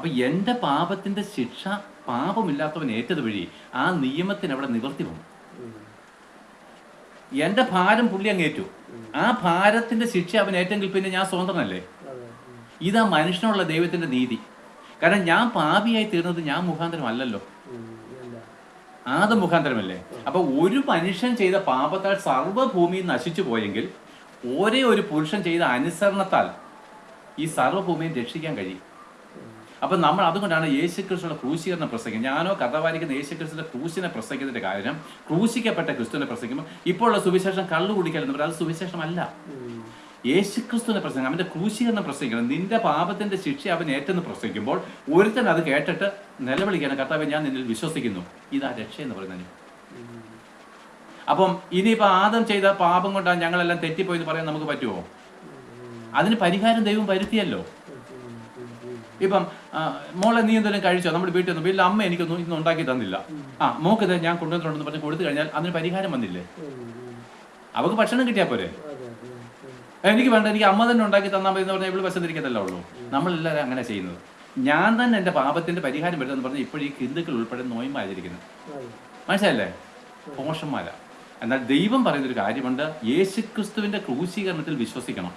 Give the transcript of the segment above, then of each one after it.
അപ്പൊ എൻ്റെ പാപത്തിന്റെ ശിക്ഷ പാപമില്ലാത്തവൻ ഏറ്റത് വഴി ആ നിയമത്തിന് അവിടെ നിവർത്തി വന്നു. എൻ്റെ ഭാരം പുള്ളി അങ്ങേറ്റു. ആ ഭാരത്തിന്റെ ശിക്ഷ അവൻ ഏറ്റെങ്കിൽ പിന്നെ ഞാൻ സ്വതന്ത്രനല്ലേ? ഇതാ മനുഷ്യനുള്ള ദൈവത്തിന്റെ നീതി. കാരണം ഞാൻ പാപിയായി തീർന്നത് ഞാൻ മുഖാന്തരമല്ലല്ലോ, ആദം മുഖാന്തരമല്ലേ? അപ്പൊ ഒരു മനുഷ്യൻ ചെയ്ത പാപത്താൽ സർവ്വഭൂമി നശിച്ചു പോയെങ്കിൽ ഒരേ ഒരു പുരുഷൻ ചെയ്ത അനുസരണത്താൽ ഈ സർവ്വഭൂമിയെ രക്ഷിക്കാൻ കഴിയും. അപ്പൊ നമ്മൾ അതുകൊണ്ടാണ് യേശുക്രിസ്തുവിന്റെ ക്രൂശീകരണം പ്രസംഗിക്കുന്നത്. ഞാനോ കഥാപാലിക്കുന്ന യേശുക്രിസ്തുവിന്റെ ക്രൂശിനെ പ്രസംഗിക്കുന്നതിന്റെ കാര്യം, ക്രൂശിക്കപ്പെട്ട ക്രിസ്തുവിനെ പ്രസംഗിക്കുമ്പോൾ ഇപ്പോൾ ഉള്ള സുവിശേഷം കള്ളു കുടിക്കലെന്ന് പറയുന്നത് അത് സുവിശേഷമല്ല. യേശുക്രിസ്തുവിനെ പ്രസംഗം, അവന്റെ ക്രൂശീകരണം പ്രസംഗിക്കണം. നിന്റെ പാപത്തിന്റെ ശിക്ഷ അവൻ ഏറ്റെന്ന് പ്രസംഗിക്കുമ്പോൾ ഒരുത്തൻ അത് കേട്ടിട്ട് നിലവിളിക്കണം, കർത്താവേ ഞാൻ നിന്നിൽ വിശ്വസിക്കുന്നു. ഇതാ രക്ഷ എന്ന് പറയുന്നത്. അപ്പം ഇനിയിപ്പോൾ ആദം ചെയ്ത പാപം കൊണ്ടാണ് ഞങ്ങളെല്ലാം തെറ്റിപ്പോയെന്ന് പറയാൻ നമുക്ക് പറ്റുമോ? അതിന് പരിഹാരം ദൈവം വരുത്തിയല്ലോ. ഇപ്പം മോളെ നീ എന്തെങ്കിലും കഴിച്ചോ, നമ്മുടെ വീട്ടിൽ നിന്ന് വീട്ടിൽ അമ്മ എനിക്കൊന്നും ഇന്ന് ഉണ്ടാക്കി തന്നില്ല, മോക്കിത് ഞാൻ കൊണ്ടുവന്നിട്ടുണ്ടെന്ന് പറഞ്ഞ് കൊടുത്തു കഴിഞ്ഞാൽ അതിന് പരിഹാരം വന്നില്ലേ? അവൾക്ക് ഭക്ഷണം കിട്ടിയാൽ പോരെ? എനിക്ക് വേണ്ട, എനിക്ക് അമ്മ തന്നെ ഉണ്ടാക്കി തന്നാൽ മതി എന്ന് പറഞ്ഞാൽ ഇവള് വിശന്നിരിക്കത്തല്ലേ ഉള്ളൂ. നമ്മളെല്ലാവരും അങ്ങനെ ചെയ്യുന്നത്. ഞാൻ തന്നെ എൻ്റെ പാപത്തിന്റെ പരിഹാരം വരുമെന്ന് പറഞ്ഞാൽ ഇപ്പോഴും ഈ ഹിന്ദുക്കൾ ഉൾപ്പെടെ നോയമ്പായിരിക്കുന്നത്. മനസ്സിലല്ലേ? പോഷന്മാരാ. എന്നാൽ ദൈവം പറയുന്നൊരു കാര്യമുണ്ട്, യേശുക്രിസ്തുവിന്റെ ക്രൂശീകരണത്തിൽ വിശ്വസിക്കണം,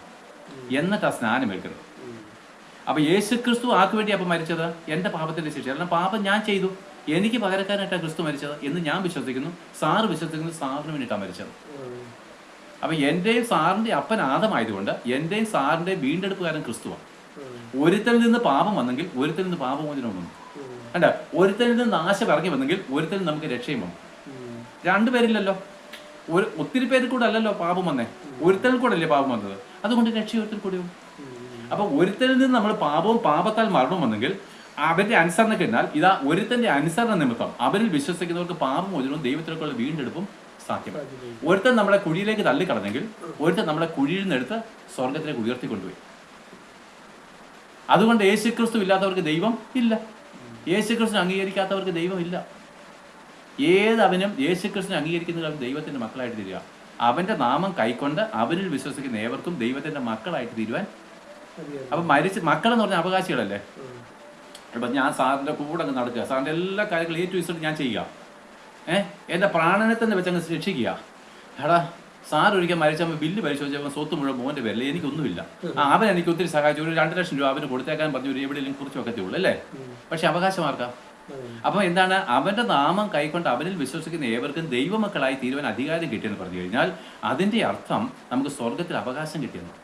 എന്നിട്ട് ആ സ്നാനം ഏൽക്കണം. അപ്പൊ യേശുക്രിസ്തു ആർക്ക് വേണ്ടി അപ്പം മരിച്ചത്? എൻ്റെ പാപത്തിന്റെ ശിക്ഷ. കാരണം പാപം ഞാൻ ചെയ്തു, എനിക്ക് പകരക്കാനായിട്ടാണ് ക്രിസ്തു മരിച്ചത് എന്ന് ഞാൻ വിശ്വസിക്കുന്നു. സാറ് വിശ്വസിക്കുന്നു, സാറിന് വേണ്ടിയിട്ടാണ് മരിച്ചത്. അപ്പൊ എന്റെയും സാറിന്റെ അപ്പൻ ആദമായതുകൊണ്ട് എന്റെയും സാറിന്റെയും വീണ്ടെടുപ്പുകാരൻ ക്രിസ്തുവാണ്. ഒരുത്തനിൽ നിന്ന് പാപം വന്നെങ്കിൽ ഒരുത്തനിൽ നിന്ന് പാപമോചനം വന്നു. കണ്ട, ഒരുത്തനിൽ നിന്ന് നാശം ഇറങ്ങി വന്നെങ്കിൽ ഒരുത്തനിൽ നമുക്ക് രക്ഷയും വന്നു. രണ്ടുപേരില്ലല്ലോ, ഒത്തിരി പേരിൽ കൂടെ അല്ലല്ലോ പാപം വന്നേ, ഒരുത്തനിൽ കൂടെ അല്ലേ പാപം വന്നത്. അതുകൊണ്ട് രക്ഷ ഒരുത്തൽ കൂടി വന്നു. അപ്പൊ ഒരുത്തനിൽ നിന്ന് നമ്മൾ പാപവും പാപത്താൽ മരണവും വന്നെങ്കിൽ അവന്റെ അനുസരണ കഴിഞ്ഞാൽ ഇതാ ഒരുത്തന്റെ അനുസരണ നിമിത്തം അവരിൽ വിശ്വസിക്കുന്നവർക്ക് പാപമോചനവും ദൈവത്തിലേക്കുള്ള വീണ്ടെടുപ്പും സാധ്യം. ഒരുത്തൻ നമ്മളെ കുഴിയിലേക്ക് തള്ളിക്കളഞ്ഞെങ്കിൽ ഒരുത്തൻ നമ്മളെ കുഴിയിൽ നിന്നെടുത്ത് സ്വർഗത്തിലേക്ക് ഉയർത്തിക്കൊണ്ടുപോയി. അതുകൊണ്ട് യേശുക്രിസ്തു ഇല്ലാത്തവർക്ക് ദൈവം ഇല്ല, യേശുക്രിസ്തു അംഗീകരിക്കാത്തവർക്ക് ദൈവം ഇല്ല. ഏതവനും യേശുക്രിസ്തുവിനെ അംഗീകരിക്കുന്നവരും ദൈവത്തിന്റെ മക്കളായിട്ട് തീരുക. അവന്റെ നാമം കൈക്കൊണ്ട് അവനിൽ വിശ്വസിക്കുന്ന ഏവർക്കും ദൈവത്തിന്റെ മക്കളായിട്ട് തീരുവാൻ. അപ്പൊ മക്കളെന്ന് പറഞ്ഞ അവകാശികളല്ലേ? ഇപ്പൊ ഞാൻ സാറിന്റെ കൂടെ അങ്ങ് നടക്കുക, സാറിന്റെ എല്ലാ കാര്യങ്ങളും ഏറ്റവും ഇഷ്ടം ഞാൻ ചെയ്യുക, എന്റെ പ്രാണനെ തന്നെ വെച്ചങ്ങ് രക്ഷിക്കുക. എടാ, സാർ ഒരിക്കൽ മരിച്ചപ്പോൾ ബില്ല് പരിശോധിച്ചപ്പോൾ സ്വത്ത് മുഴുവൻ മോന്റെ പേരിൽ, എനിക്കൊന്നുമില്ല. അവൻ എനിക്ക് ഒത്തിരി സഹായിച്ചു, ഒരു 2 ലക്ഷം രൂപ അവന് കൊടുത്തേക്കാൻ പറഞ്ഞു, ഒരു എവിടെയെങ്കിലും കുറിച്ച് വെക്കത്തേ ഉള്ളൂ അല്ലേ? പക്ഷെ അവകാശമാർക്കാം. അപ്പൊ എന്താണ്? അവന്റെ നാമം കൈക്കൊണ്ട് അവനിൽ വിശ്വസിക്കുന്ന ഏവർക്കും ദൈവമക്കളായി തീരുവാൻ അധികാരം കിട്ടിയെന്ന് പറഞ്ഞു കഴിഞ്ഞാൽ അതിന്റെ അർത്ഥം നമുക്ക് സ്വർഗത്തിൽ അവകാശം കിട്ടിയെന്ന്.